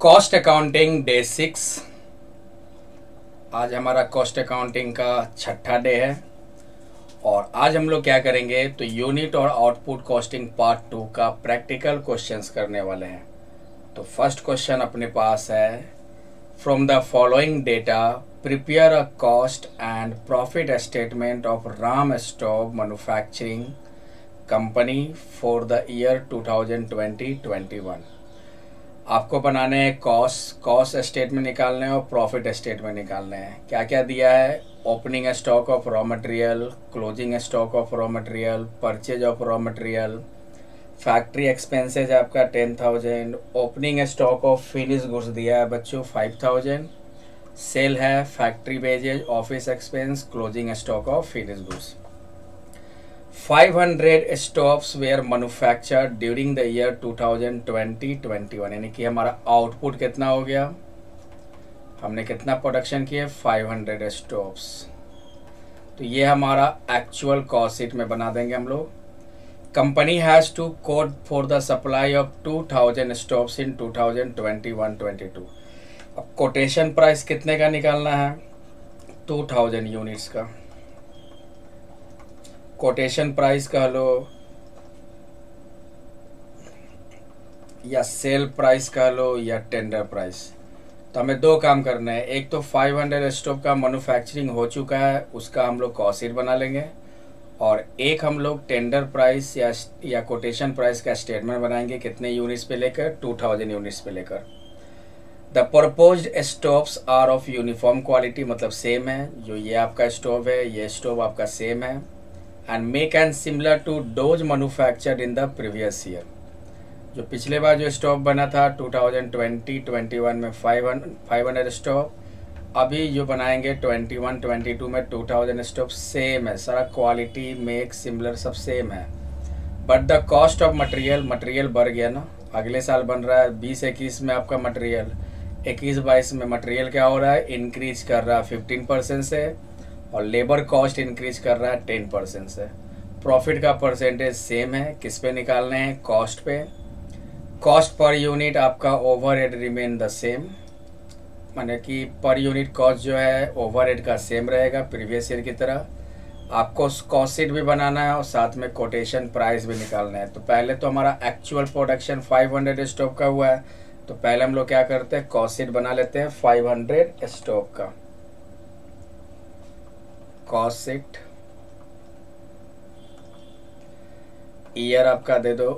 Cost accounting day 6। आज हमारा cost accounting का छठा डे है और आज हम लोग क्या करेंगे तो यूनिट और आउटपुट कॉस्टिंग पार्ट 2 का प्रैक्टिकल क्वेश्चंस करने वाले हैं। तो फर्स्ट क्वेश्चन अपने पास है, from the following data prepare a cost and profit statement of Ram stove manufacturing company for the year 2020-21। आपको बनाने हैं कॉस्ट स्टेटमेंट निकालने हैं और प्रॉफिट स्टेटमेंट निकालने हैं। क्या क्या दिया है, opening stock of raw material, closing stock of raw material, purchase of raw material, factory expenses आपका 10,000, opening stock of finish goods दिया है बच्चों 5,000, सेल है, factory wages, office expense, closing stock of finish goods. 500 stoves were manufactured during the year 2020-21, यानी कि हमारा output कितना हो गया, हमने कितना प्रोडक्शन किए 500 स्टोव्स। तो ये हमारा एक्चुअल कॉस्ट शीट में बना देंगे हम लोग। Company has to quote for the supply of 2000 stoves in 2021-22। अब कोटेशन प्राइस कितने का निकालना है, 2000 यूनिट्स का। कोटेशन प्राइस कह लो या सेल प्राइस कह लो या टेंडर प्राइस। तो हमें दो काम करने हैं, एक तो 500 स्टोव का मैन्युफैक्चरिंग हो चुका है उसका हम लोग कॉस्ट शीट बना लेंगे, और एक हम लोग टेंडर प्राइस या कोटेशन प्राइस का स्टेटमेंट बनाएंगे कितने यूनिट्स पे लेकर, 2000 यूनिट्स पे लेकर। The proposed stoves are of uniform quality, मतलब सेम है, जो ये आपका स्टोव है ये स्टोव आपका सेम है, and make and similar to those manufactured in the previous year. जो पिछले बार जो स्टोव बना था 2020-21 में 500 स्टोव, अभी जो बनाएंगे 21-22 में 2000 स्टोव सेम है, सारा क्वालिटी मेक सिमिलर सब सेम है। But the cost of material बढ़ गया ना, अगले साल बन रहा है 20-21 में आपका मटेरियल, 21-22 में मटेरियल क्या हो रहा है, इंक्रीज कर रहा है 15% से, और लेबर कॉस्ट इंक्रीज कर रहा है 10% से। प्रॉफिट का परसेंटेज सेम है, किस पे निकालने हैं, कॉस्ट पे। कॉस्ट पर यूनिट आपका ओवरहेड रिमेन द सेम, माने कि पर यूनिट कॉस्ट जो है ओवरहेड का सेम रहेगा प्रीवियस ईयर की तरह। आपको कॉस्ट शीट भी बनाना है और साथ में कोटेशन प्राइस भी निकालना है। तो पहले तो हमारा एक्चुअल प्रोडक्शन 500 स्टोव का हुआ है, तो पहले हम लोग क्या करते हैं, कॉस्ट शीट बना लेते हैं 500 स्टोव का। कॉस्ट शीट ईयर आपका दे दो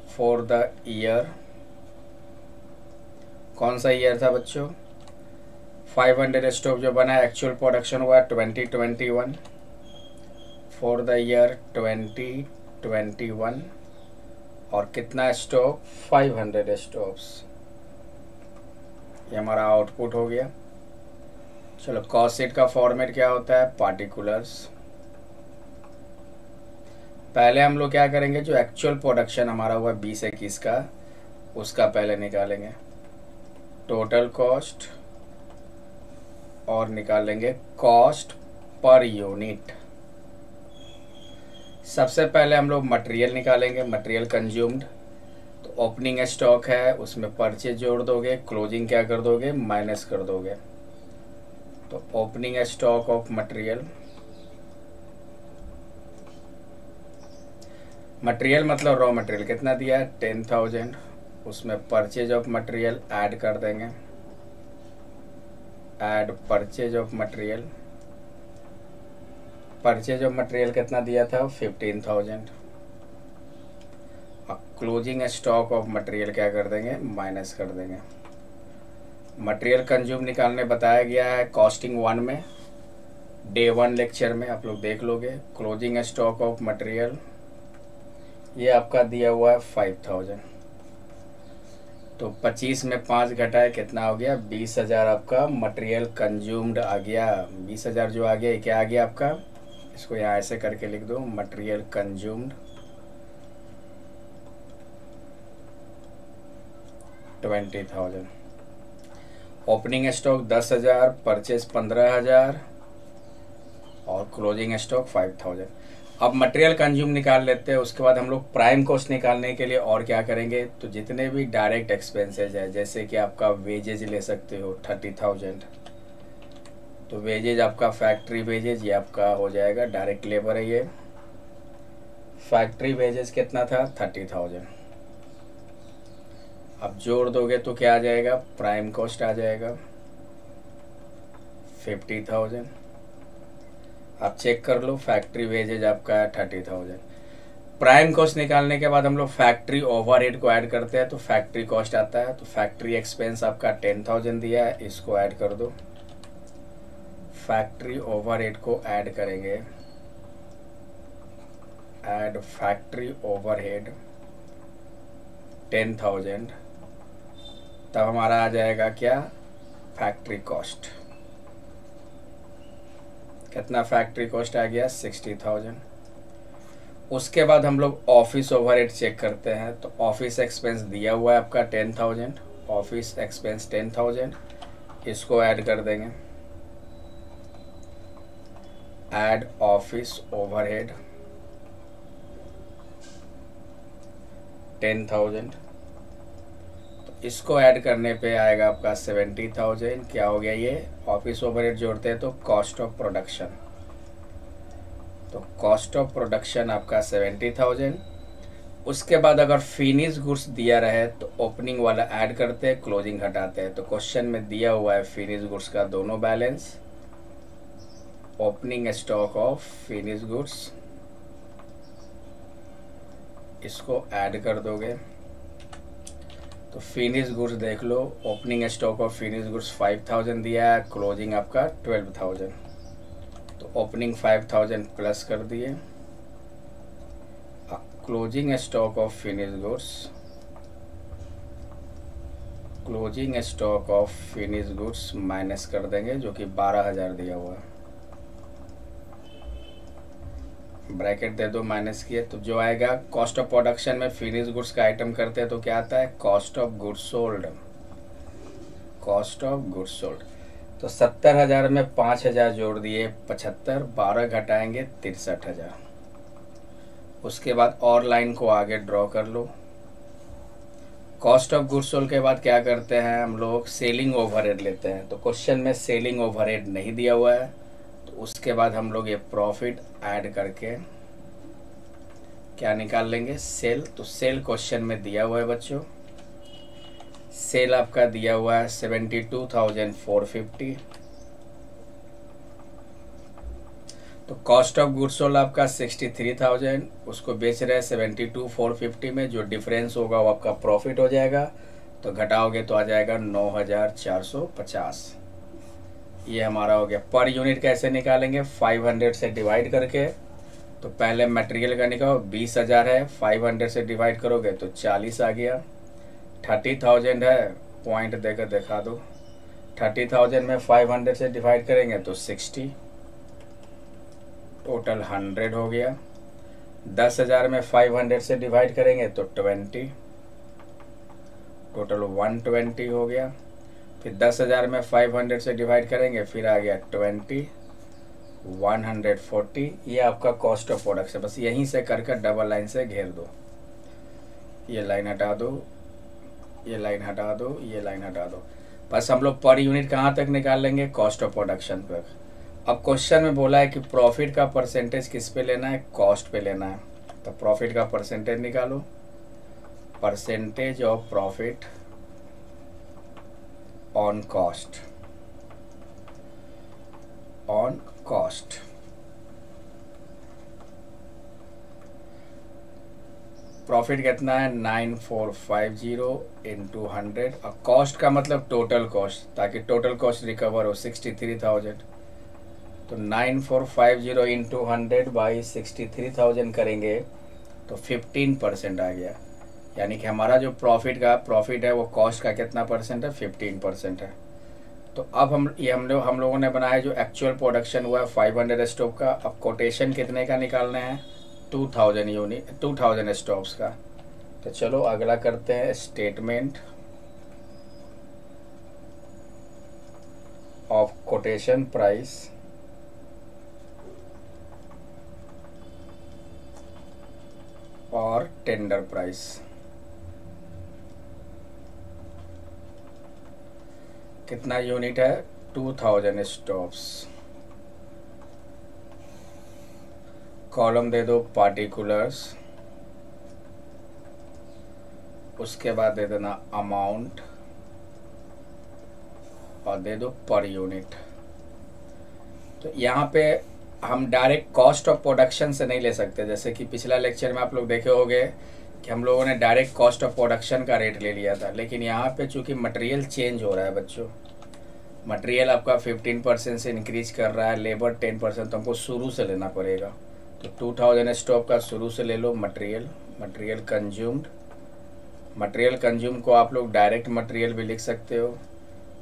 फॉर द ईयर, कौन सा ईयर था बच्चों, 500 स्टोव जो बना है एक्चुअल प्रोडक्शन हुआ 2021, फॉर द ईयर 2021, और कितना स्टोव 500 स्टोव्स। ये हमारा आउटपुट हो गया। चलो कॉस्ट शीट का फॉर्मेट क्या होता है, पार्टिकुलर्स। पहले हम लोग क्या करेंगे, जो एक्चुअल प्रोडक्शन हमारा हुआ 20-21 का, उसका पहले निकालेंगे टोटल कॉस्ट, और निकालेंगे कॉस्ट पर यूनिट। सबसे पहले हम लोग मटेरियल निकालेंगे, मटेरियल कंज्यूम्ड। तो ओपनिंग स्टॉक है उसमें परचेज जोड़ दोगे, क्लोजिंग क्या कर दोगे, माइनस कर दोगे। तो opening stock of material, material मतलब रॉ मटेरियल कितना दिया है 10,000, उसमें परचेज ऑफ मटेरियल ऐड कर देंगे, add purchase of material. Purchase of material कितना दिया था 15,000, और क्लोजिंग स्टॉक ऑफ मटेरियल क्या कर देंगे, माइनस कर देंगे। मटेरियल कंज्यूम निकालने बताया गया है कॉस्टिंग 1 में, डे 1 लेक्चर में आप लोग देख लोगे। क्लोजिंग स्टॉक ऑफ मटेरियल ये आपका दिया हुआ है 5,000, तो 25 में 5 घटाए कितना हो गया, 20,000 आपका मटेरियल कंज्यूम्ड आ गया। 20,000 जो आ गया ये क्या आ गया आपका, इसको यहाँ ऐसे करके लिख दो, material consumed 20,000। Opening stock 10,000, purchase 15,000 और क्लोजिंग स्टॉक 5,000। अब मटेरियल कंज्यूम निकाल लेते हैं, उसके बाद हम लोग प्राइम कॉस्ट निकालने के लिए और क्या करेंगे, तो जितने भी डायरेक्ट एक्सपेंसेज है, जैसे कि आपका वेजेज ले सकते हो 30,000, तो वेजेज आपका फैक्ट्री वेजेज ये आपका हो जाएगा, डायरेक्ट लेबर है ये। फैक्ट्री वेजेज कितना था, 30,000। अब जोड़ दोगे तो क्या आ जाएगा, प्राइम कॉस्ट आ जाएगा 50,000। आप चेक कर लो, फैक्ट्री वेजेज आपका है 30,000। प्राइम कॉस्ट निकालने के बाद हम लोग फैक्ट्री ओवरहेड को ऐड करते हैं, तो फैक्ट्री कॉस्ट आता है। तो फैक्ट्री एक्सपेंस आपका 10,000 दिया है, इसको ऐड कर दो। फैक्ट्री ओवरहेड को ऐड करेंगे, ऐड फैक्ट्री ओवरहेड 10,000, तब हमारा आ जाएगा क्या, फैक्ट्री कॉस्ट। कितना फैक्ट्री कॉस्ट आ गया, 60,000। उसके बाद हम लोग ऑफिस ओवरहेड चेक करते हैं, तो ऑफिस एक्सपेंस दिया हुआ है आपका 10,000, ऑफिस एक्सपेंस 10,000, इसको ऐड कर देंगे, ऐड ऑफिस ओवरहेड 10,000, तो इसको ऐड करने पे आएगा आपका 70,000। क्या हो गया ये, ऑफिस ओवरहेड जोड़ते हैं तो कॉस्ट ऑफ प्रोडक्शन, तो कॉस्ट ऑफ प्रोडक्शन आपका 70,000। उसके बाद अगर फिनिश गुड्स दिया रहे तो ओपनिंग वाला ऐड करते हैं, क्लोजिंग हटाते हैं। तो क्वेश्चन में दिया हुआ है फिनिश गुड्स का दोनों balance, opening stock of finish goods, इसको ऐड कर दोगे तो फिनिश गुड्स देख लो, opening stock of finish goods 5,000 दिया है, क्लोजिंग आपका 12,000, तो ओपनिंग 5,000 प्लस कर दिए, closing stock of finish goods, closing stock of finish goods minus कर देंगे, जो कि 12,000 दिया हुआ है, ब्रैकेट दे दो माइनस किए, तो जो आएगा कॉस्ट ऑफ प्रोडक्शन में फिनिश गुड्स का आइटम करते हैं तो क्या आता है, cost of goods sold, cost of goods sold. तो 70,000 में 5,000 जोड़ दिए 75, 12 घटाएंगे 63,000। उसके बाद और लाइन को आगे ड्रॉ कर लो। कॉस्ट ऑफ गुड्स सोल्ड के बाद क्या करते हैं हम लोग, सेलिंग ओवरहेड लेते हैं। तो क्वेश्चन में सेलिंग ओवरहेड नहीं दिया हुआ है, तो उसके बाद हम लोग ये प्रॉफिट ऐड करके क्या निकाल लेंगे, सेल। तो सेल क्वेश्चन में दिया हुआ है बच्चों, सेल आपका दिया हुआ है 72,450। तो कॉस्ट ऑफ गुड्स सोल्ड आपका 63,000, उसको बेच रहे हैं 72,450 में, जो डिफरेंस होगा वो आपका प्रॉफिट हो जाएगा। तो घटाओगे तो आ जाएगा 9,450। ये हमारा हो गया। पर यूनिट कैसे निकालेंगे, 500 से डिवाइड करके। तो पहले मटेरियल का निकालो, 20,000 है, 500 से डिवाइड करोगे तो 40 आ गया। 30,000 है, पॉइंट देकर दिखा दो, 30,000 में 500 से डिवाइड करेंगे तो 60, टोटल 100 हो गया। 10,000 में 500 से डिवाइड करेंगे तो 20, टोटल 120 हो गया। फिर 10,000 में 500 से डिवाइड करेंगे, फिर आ गया 20, 140। ये आपका कॉस्ट ऑफ प्रोडक्शन। बस यहीं से करके डबल लाइन से घेर दो, ये लाइन हटा दो, ये लाइन हटा दो, ये लाइन हटा दो। बस हम लोग पर यूनिट कहाँ तक निकाल लेंगे, कॉस्ट ऑफ प्रोडक्शन तक। अब क्वेश्चन में बोला है कि प्रॉफिट का परसेंटेज किस पे लेना है, कॉस्ट पे लेना है। तो प्रॉफिट का परसेंटेज निकालो, percentage of profit on cost, on cost. Profit कितना है, 9450 इंटू 100। और कॉस्ट का मतलब टोटल कॉस्ट, ताकि टोटल कॉस्ट रिकवर हो, 63,000। तो 9450 इंटू 100 बाई 63,000 करेंगे तो 15% आ गया। यानी कि हमारा जो प्रॉफिट है वो कॉस्ट का कितना परसेंट है, 15% है। तो अब हम लोगों ने बनाया जो एक्चुअल प्रोडक्शन हुआ है 500 स्टॉक का। अब कोटेशन कितने का निकालना है, 2000 यूनिट, 2000 स्टॉक्स का। तो चलो अगला करते हैं, स्टेटमेंट ऑफ कोटेशन प्राइस और टेंडर प्राइस। कितना यूनिट है? 2000 स्टॉप्स। कॉलम दे दो पार्टिकुलर्स, उसके बाद दे देना अमाउंट और दे दो पर यूनिट। तो यहाँ पे हम डायरेक्ट कॉस्ट ऑफ प्रोडक्शन से नहीं ले सकते, जैसे कि पिछला लेक्चर में आप लोग देखे होंगे कि हम लोगों ने डायरेक्ट कॉस्ट ऑफ प्रोडक्शन का रेट ले लिया था। लेकिन यहाँ पे चूंकि मटेरियल चेंज हो रहा है बच्चों, मटेरियल आपका 15% से इंक्रीज कर रहा है, लेबर 10%, तो हमको शुरू से लेना पड़ेगा। तो 2000 स्टॉक का शुरू से ले लो। मटेरियल कंज्यूम्ड, मटेरियल कंज्यूम को आप लोग डायरेक्ट मटेरियल भी लिख सकते हो।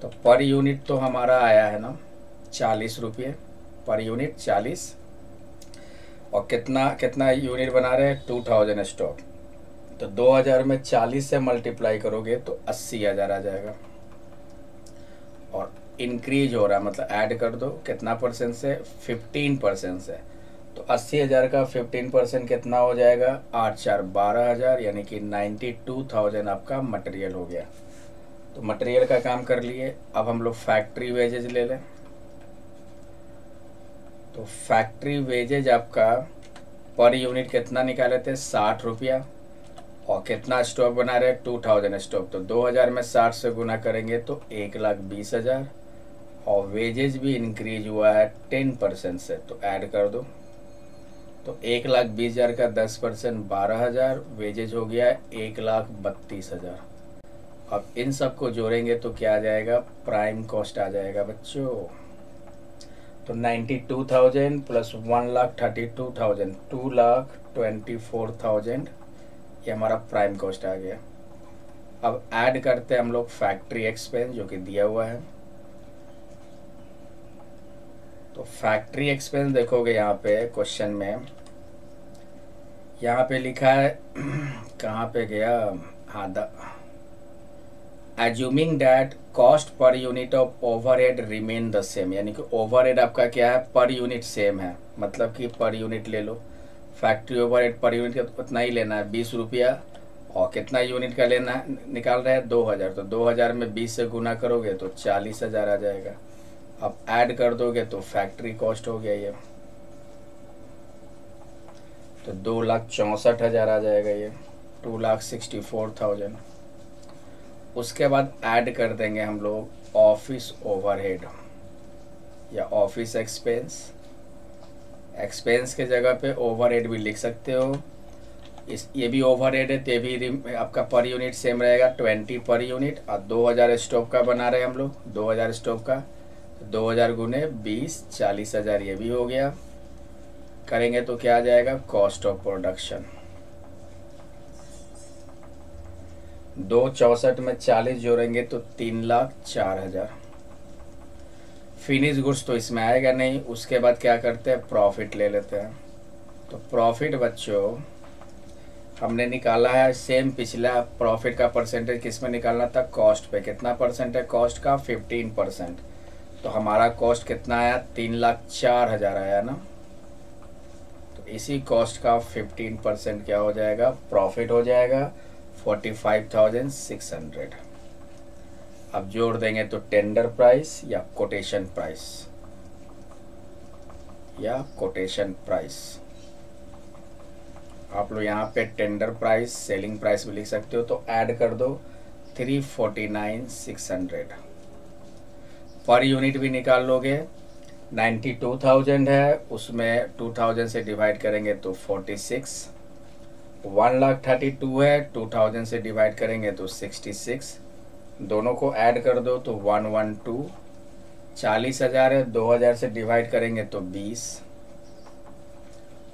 तो पर यूनिट तो हमारा आया है ना 40 रुपये पर यूनिट, 40। और कितना कितना यूनिट बना रहे हैं? 2000 स्टॉक। तो 2000 में 40 से मल्टीप्लाई करोगे तो 80,000 आ जाएगा। और इंक्रीज हो रहा है मतलब ऐड कर दो, कितना परसेंट से? 15% से। तो 80,000 का 15% कितना हो जाएगा? 8 4 12,000, यानी कि 92,000 आपका मटेरियल हो गया। तो मटेरियल का काम कर लिए। अब हम लोग फैक्ट्री वेजेज ले लें। तो फैक्ट्री वेजेज आपका पर यूनिट कितना निकाले थे? 60 रुपया। और कितना स्टॉक बना रहे? 2000 स्टॉक। तो 2000 में 60 से गुना करेंगे तो 1,20,000। और वेजेज भी इंक्रीज हुआ है 10% से, तो ऐड कर दो। तो 1,20,000 का 10% 12,000, वेजेज हो गया 1,32,000। अब इन सबको जोड़ेंगे तो क्या आ जाएगा? प्राइम कॉस्ट आ जाएगा बच्चों। तो 92,000 प्लस 1,32,000, 2,24,000, ये हमारा प्राइम कॉस्ट आ गया। अब ऐड करते हैं हम लोग फैक्ट्री एक्सपेंस, जो कि दिया हुआ है। तो फैक्ट्री एक्सपेंस देखोगे यहाँ पे क्वेश्चन में, यहाँ पे लिखा है कहाँ पे गया? हाँ, assuming that cost per unit of overhead remain the same, यानी कि ओवरहेड आपका क्या है? पर यूनिट सेम है, मतलब कि पर यूनिट ले लो। फैक्ट्री ओवरहेड पर यूनिट का उतना ही लेना है, 20 रुपया। और कितना यूनिट का लेना है? निकाल रहे हैं 2000। तो 2000 में 20 से गुना करोगे तो 40,000 आ जाएगा। अब ऐड कर दोगे तो फैक्ट्री कॉस्ट हो गया ये, तो 2,64,000 आ जाएगा ये, 2,64,000। उसके बाद ऐड कर देंगे हम लोग ऑफिस ओवरहेड या ऑफिस एक्सपेंस। एक्सपेंस के जगह पे ओवरहेड भी लिख सकते हो। ये भी ओवरहेड है, तो ये भी आपका पर यूनिट सेम रहेगा, 20 पर यूनिट। और 2000 स्टॉक का बना रहे हैं हम लोग, 2000 स्टॉक का, 2000 गुने 20, 40,000 ये भी हो गया। करेंगे तो क्या आ जाएगा? Cost of production. 264 में 40 जोड़ेंगे तो 3,04,000। फिनिश गुड्स तो इसमें आएगा नहीं। उसके बाद क्या करते हैं? प्रॉफिट ले लेते हैं। तो प्रॉफिट बच्चों हमने निकाला है सेम पिछला प्रॉफिट का परसेंटेज किस में निकालना था? कॉस्ट पे। कितना परसेंट है कॉस्ट का? 15%। तो हमारा कॉस्ट कितना आया? 3,04,000 आया ना। तो इसी कॉस्ट का 15% क्या हो जाएगा? प्रॉफिट हो जाएगा, 45,600। अब जोड़ देंगे तो टेंडर प्राइस या कोटेशन प्राइस, आप लोग यहाँ पे टेंडर प्राइस, सेलिंग प्राइस भी लिख सकते हो। तो ऐड कर दो 349,600। पर यूनिट भी निकाल लोगे, 92,000 है, उसमें 2000 से डिवाइड करेंगे तो 46। 1,32,000 है, 2000 से डिवाइड करेंगे तो 66। दोनों को ऐड कर दो तो 112। 40,000 है, 2000 से डिवाइड करेंगे तो 20,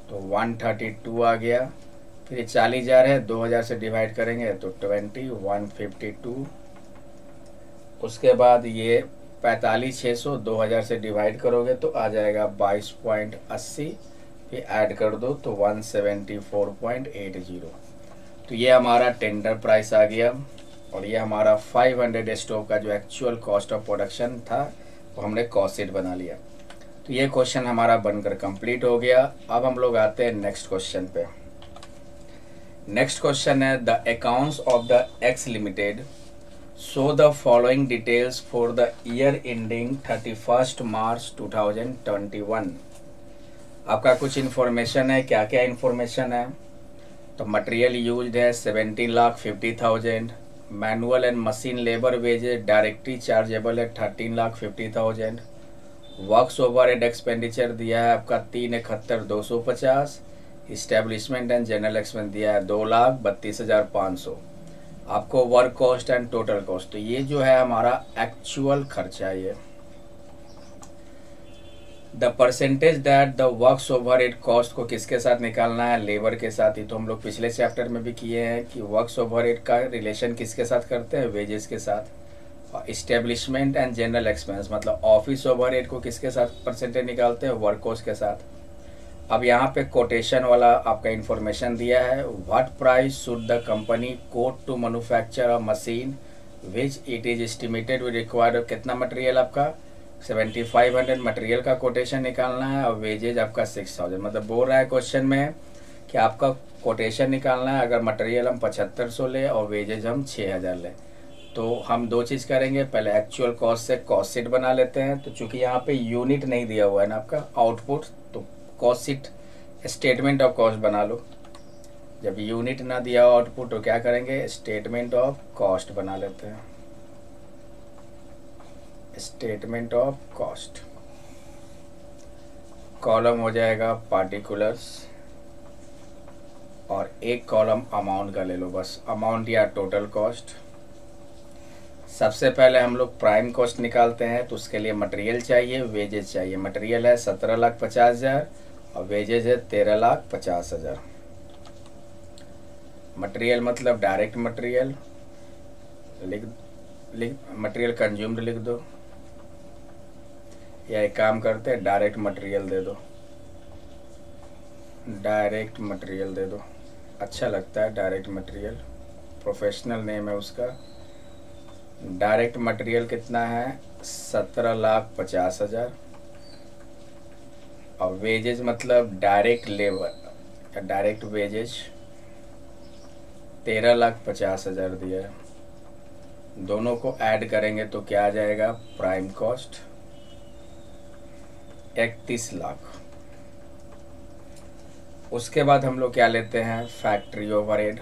तो 132 आ गया। फिर 40,000 है, 2000 से डिवाइड करेंगे तो 20, 152। उसके बाद ये 45,600 2000 से डिवाइड करोगे तो आ जाएगा 22.80। फिर ऐड कर दो तो 174.80। तो ये हमारा टेंडर प्राइस आ गया। और ये हमारा 500 स्टोव का जो एक्चुअल कॉस्ट ऑफ प्रोडक्शन था वो हमने कॉस्ट शीट बना लिया। तो ये क्वेश्चन हमारा बनकर कंप्लीट हो गया। अब हम लोग आते हैं नेक्स्ट क्वेश्चन पे। नेक्स्ट क्वेश्चन है the accounts of the x limited show the following details for the year ending 31 मार्च 2021। आपका कुछ इन्फॉर्मेशन है, क्या क्या इन्फॉर्मेशन है? तो मटेरियल यूज्ड है 17,50,000, manual and machine labour wages directly chargeable है 13,50,000, वर्क्स ओवरहेड एक्सपेंडिचर दिया है आपका 3,71,250, इस्टेब्लिशमेंट एंड जनरल एक्सपेंस दिया है 2,32,500। आपको work cost and total cost, तो ये जो है हमारा एक्चुअल खर्चा है। ये the percentage that the works overhead cost को किसके साथ निकालना है? लेबर के साथ ही। तो हम लोग पिछले चैप्टर में भी किए हैं कि वर्क्स ओवरहेड का रिलेशन किसके साथ करते हैं? वेजेस के साथ। और इस्टेब्लिशमेंट एंड जनरल एक्सपेंस मतलब ऑफिस ओवरहेड को किसके साथ परसेंटेज निकालते हैं? वर्क कॉस्ट के साथ। अब यहाँ पे कोटेशन वाला आपका इंफॉर्मेशन दिया है, what price should the company quote to manufacture a machine which it is estimated we required. कितना मटेरियल आपका? 7500 मटेरियल का कोटेशन निकालना है और वेजेज आपका 6000। मतलब बोल रहा है क्वेश्चन में कि आपका कोटेशन निकालना है अगर मटेरियल हम 7500 ले और वेजेज हम 6000 ले। तो हम दो चीज़ करेंगे, पहले एक्चुअल कॉस्ट से कॉस्ट शीट बना लेते हैं। तो चूंकि यहाँ पे यूनिट नहीं दिया हुआ है ना आपका आउटपुट, तो cost sheet statement of cost बना लो। जब यूनिट ना दिया हो आउटपुट तो क्या करेंगे? स्टेटमेंट ऑफ कॉस्ट बना लेते हैं। स्टेटमेंट ऑफ कॉस्ट कॉलम हो जाएगा पार्टिकुलर्स और एक कॉलम अमाउंट का ले लो, बस अमाउंट या टोटल कॉस्ट। सबसे पहले हम लोग प्राइम कॉस्ट निकालते हैं, तो उसके लिए मटेरियल चाहिए, वेजेज चाहिए। मटेरियल है 17,50,000 और वेजेज है 13,50,000। मटेरियल मतलब डायरेक्ट मटेरियल लिख मटेरियल कंज्यूम्ड लिख दो, या एक काम करते हैं डायरेक्ट मटेरियल दे दो। डायरेक्ट मटेरियल दे दो, अच्छा लगता है डायरेक्ट मटेरियल, प्रोफेशनल नेम है उसका। डायरेक्ट मटेरियल कितना है? 17,50,000 और वेजेज मतलब डायरेक्ट लेबर या डायरेक्ट वेजेज 13,50,000 दिया है। दोनों को ऐड करेंगे तो क्या आ जाएगा? Prime cost 31 lakh. उसके बाद हम लोग क्या लेते हैं? फैक्ट्री ओवरहेड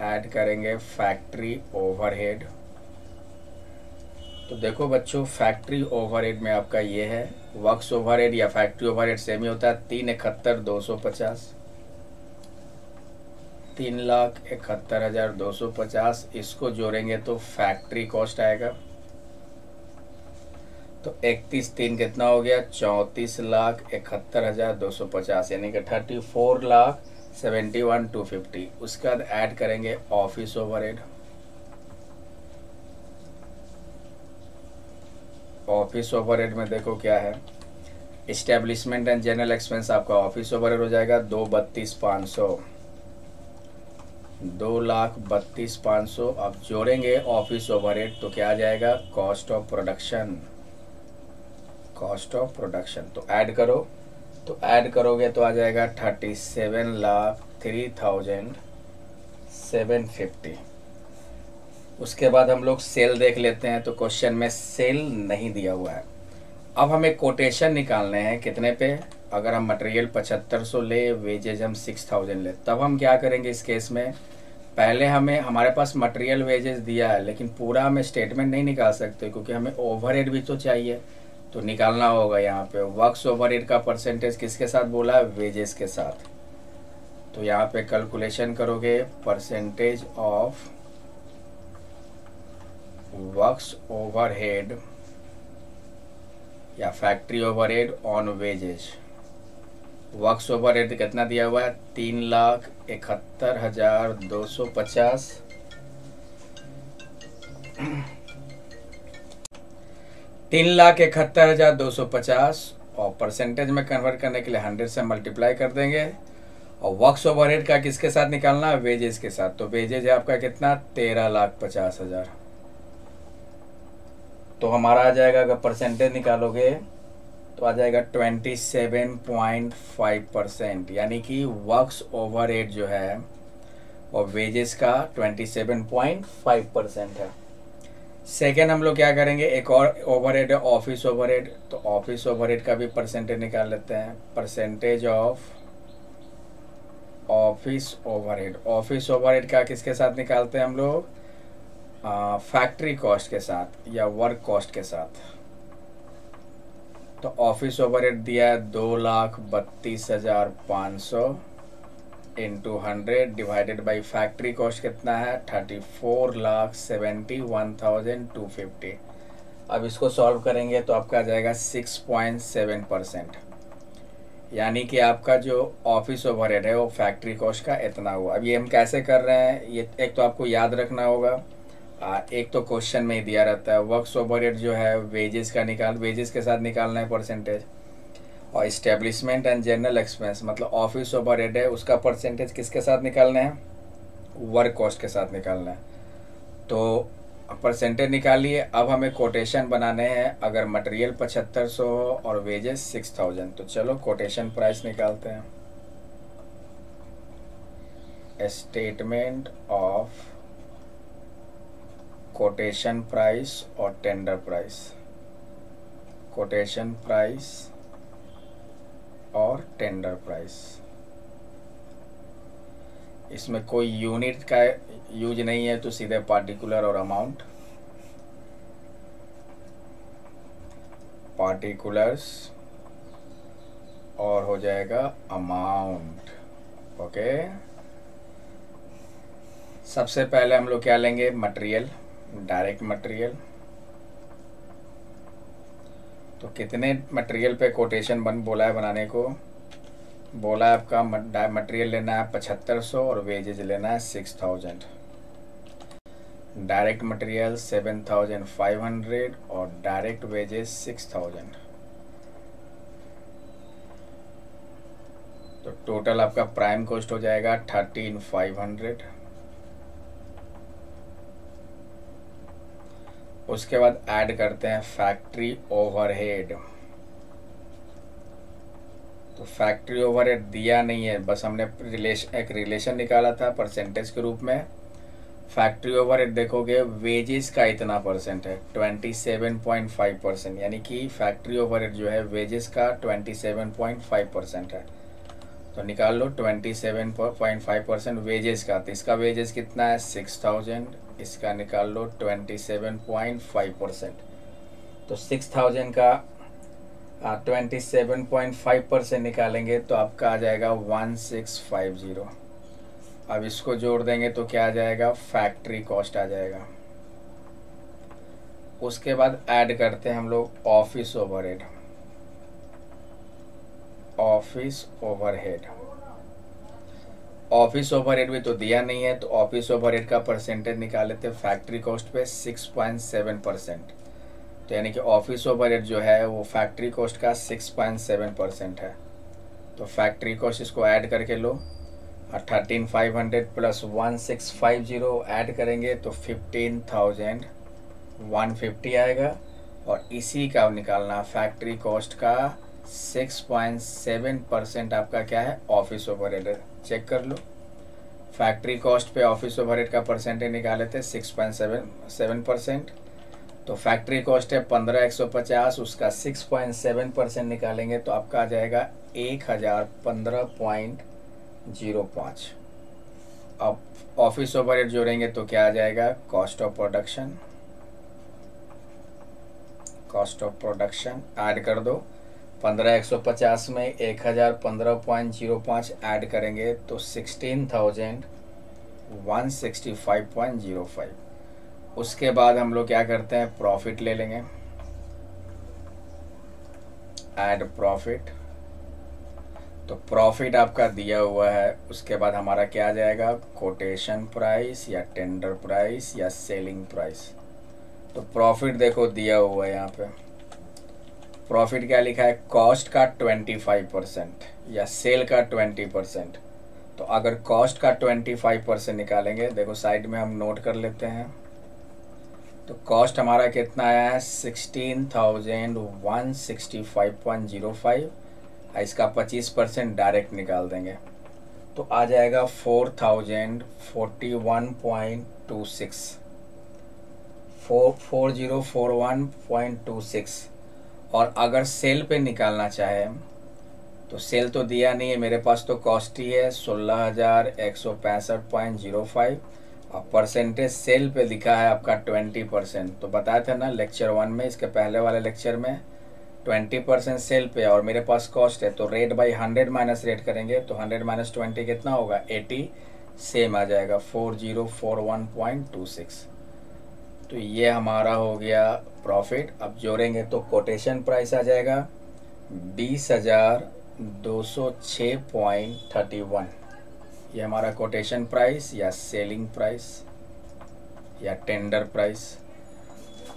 ऐड करेंगे। फैक्ट्री ओवरहेड, तो देखो बच्चों फैक्ट्री ओवरहेड में आपका ये है, वर्क्स ओवरहेड या फैक्ट्री ओवरहेड सेम ही होता है 3,71,250। 3,71,250 इसको जोड़ेंगे तो फैक्ट्री कॉस्ट आएगा। तो 31/3 कितना हो गया? 34,71,250 यानी कि 34,71,250। उसके बाद ऐड करेंगे ऑफिस ओवरहेड। ऑफिस ओवरहेड में देखो क्या है, इस्टेब्लिशमेंट एंड जनरल एक्सपेंस आपका ऑफिस ओवरहेड हो जाएगा 2,32,500। 2,32,500 अब जोड़ेंगे ऑफिस ओवरहेड तो क्या आ जाएगा? Cost of production. Cost of production तो ऐड करो, तो ऐड करोगे तो आ जाएगा 37,03,750। उसके बाद हम लोग सेल देख लेते हैं, तो क्वेश्चन में सेल नहीं दिया हुआ है। अब हमें कोटेशन निकालने हैं कितने पे? अगर हम मटेरियल 7500 ले, वेजेज हम 6000 ले, तब हम क्या करेंगे इस केस में? पहले हमें, हमारे पास मटेरियल वेजेस दिया है लेकिन पूरा हमें स्टेटमेंट नहीं निकाल सकते क्योंकि हमें ओवरहेड भी तो चाहिए, तो निकालना होगा। यहाँ पे वर्क्स ओवरहेड का परसेंटेज किसके साथ बोला है? वेजेस के साथ। तो यहाँ पे कैलकुलेशन करोगे परसेंटेज ऑफ वर्क्स ओवरहेड या factory overhead on wages. Works overhead कितना दिया हुआ है? 3,71,250। 3,71,250 और परसेंटेज में कन्वर्ट करने के लिए 100 से मल्टीप्लाई कर देंगे। और वर्क्स ओवरहेड का किसके साथ निकालना है? वेजेस के साथ। तो वेजेज है आपका कितना? 13,50,000। तो हमारा आ जाएगा, अगर परसेंटेज निकालोगे तो आ जाएगा 27.5%, यानी कि वर्क्स ओवरहेड जो है और वेजेस का 27.5% है। सेकेंड हम लोग क्या करेंगे, एक और ओवरहेड है ऑफिस ओवरहेड, तो ऑफिस ओवरहेड का भी परसेंटेज निकाल लेते हैं। Percentage of office overhead, office overhead का किसके साथ निकालते हैं हम लोग, फैक्ट्री कॉस्ट के साथ या वर्क कॉस्ट के साथ। तो ऑफिस ओवरहेड दिया है 2,32,500 into 100 divided by factory cost कितना है 34,71,250। अब इसको सॉल्व करेंगे तो आपका आ जाएगा 6.7%, यानी कि आपका जो ऑफिस ओवरहेड है वो फैक्ट्री कॉस्ट का इतना हुआ। अब ये हम कैसे कर रहे हैं, ये एक तो आपको याद रखना होगा, एक तो क्वेश्चन में ही दिया रहता है वर्क्स ओवरहेड जो है वेजेस का वेजेस के साथ निकालना है परसेंटेज, और इस्टेब्लिशमेंट एंड जनरल एक्सपेंस मतलब ऑफिस ओवरहेड है उसका परसेंटेज किसके साथ निकालना है, वर्क कॉस्ट के साथ निकालना है। तो परसेंटेज निकालिए। अब हमें कोटेशन बनाने हैं, अगर मटेरियल 7500 हो और वेजेस 6000, तो चलो कोटेशन प्राइस निकालते हैं। स्टेटमेंट ऑफ कोटेशन प्राइस और टेंडर प्राइस, कोटेशन प्राइस और टेंडर प्राइस। इसमें कोई यूनिट का यूज नहीं है, तो सीधे पार्टिकुलर और अमाउंट, पार्टिकुलर्स और हो जाएगा अमाउंट। ओके, सबसे पहले हम लोग क्या लेंगे, मटेरियल, डायरेक्ट मटेरियल। तो कितने मटेरियल पे कोटेशन बोला है बनाने को, बोला है आपका मटेरियल लेना है 7500 और वेजेज लेना है 6000। डायरेक्ट मटेरियल 7500 और डायरेक्ट वेजेस 6000। तो टोटल आपका प्राइम कॉस्ट हो जाएगा 13500। उसके बाद ऐड करते हैं फैक्ट्री ओवरहेड। तो फैक्ट्री ओवरहेड दिया नहीं है, बस हमने एक रिलेशन निकाला था परसेंटेज के रूप में। फैक्ट्री ओवरहेड देखोगे वेजेस का इतना परसेंट है 27.5%, यानी कि फैक्ट्री ओवरहेड जो है वेजेस का 27.5% है। तो निकाल लो 27.5% वेजेस का, तो इसका वेजेस कितना है 6000, इसका निकाल लो 27.5%। तो 6000 का 27.5% निकालेंगे तो आपका आ जाएगा 1650। अब इसको जोड़ देंगे तो क्या आ जाएगा, फैक्ट्री कॉस्ट आ जाएगा। उसके बाद ऐड करते हैं हम लोग office overhead, office overhead. Office overhead भी तो दिया नहीं है, तो ऑफिस ओवरहेड का परसेंटेज निकाल लेते हैं फैक्ट्री कॉस्ट पे 6.7%। तो यानी कि ऑफिस ओवरहेड जो है वो फैक्ट्री कॉस्ट का 6.7% है। तो फैक्ट्री कॉस्ट इसको ऐड करके लो, 13500 प्लस 1650 ऐड करेंगे तो 15150 आएगा। और इसी का निकालना फैक्ट्री कॉस्ट का 6.7% आपका क्या है, ऑफिस ओवरहेड। चेक कर लो, फैक्ट्री कॉस्ट पे ऑफिस ओवरहेड का परसेंटेज निकाले थे 6.7%। तो फैक्ट्री कॉस्ट है 15150, उसका 6.7% निकालेंगे तो आपका आ जाएगा 1015.05। अब ऑफिस ओवरहेड जोड़ेंगे तो क्या आ जाएगा, cost of production, cost of production add कर दो। 15150 में 1015.05 ऐड करेंगे तो 16,165.05। उसके बाद हम लोग क्या करते हैं, प्रॉफिट ले लेंगे, ऐड प्रॉफिट। तो प्रॉफिट आपका दिया हुआ है, उसके बाद हमारा क्या आ जाएगा, कोटेशन प्राइस या टेंडर प्राइस या सेलिंग प्राइस। तो प्रॉफिट देखो दिया हुआ है, यहाँ पे प्रॉफिट क्या लिखा है, कॉस्ट का 25% या सेल का 20%। तो अगर कॉस्ट का 25% निकालेंगे, देखो साइड में हम नोट कर लेते हैं, तो कॉस्ट हमारा कितना आया है 16,165.05। इसका 25% डायरेक्ट निकाल देंगे तो आ जाएगा 4041.26 4041.26। और अगर सेल पे निकालना चाहे तो सेल तो दिया नहीं है मेरे पास, तो कॉस्ट ही है 16,165.05। अब परसेंटेज सेल पे लिखा है आपका 20%। तो बताया था ना लेक्चर 1 में, इसके पहले वाले लेक्चर में 20% सेल पे और मेरे पास कॉस्ट है, तो रेट बाई 100 माइनस रेट करेंगे तो 100 माइनस 20 कितना होगा 80, सेम आ जाएगा 4041.26। तो ये हमारा हो गया प्रॉफिट। अब जोड़ेंगे तो कोटेशन प्राइस आ जाएगा 20,206.31। ये हमारा कोटेशन प्राइस या सेलिंग प्राइस या टेंडर प्राइस।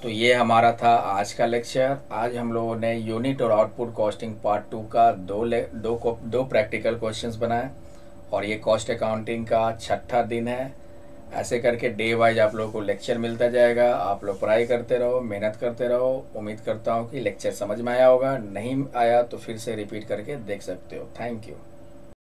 तो ये हमारा था आज का लेक्चर। आज हम लोगों ने यूनिट और आउटपुट कॉस्टिंग पार्ट 2 का दो प्रैक्टिकल क्वेश्चंस बनाए और ये कॉस्ट अकाउंटिंग का छठा दिन है। ऐसे करके डे वाइज आप लोगों को लेक्चर मिलता जाएगा। आप लोग पढ़ाई करते रहो, मेहनत करते रहो। उम्मीद करता हूँ कि लेक्चर समझ में आया होगा, नहीं आया तो फिर से रिपीट करके देख सकते हो। Thank you.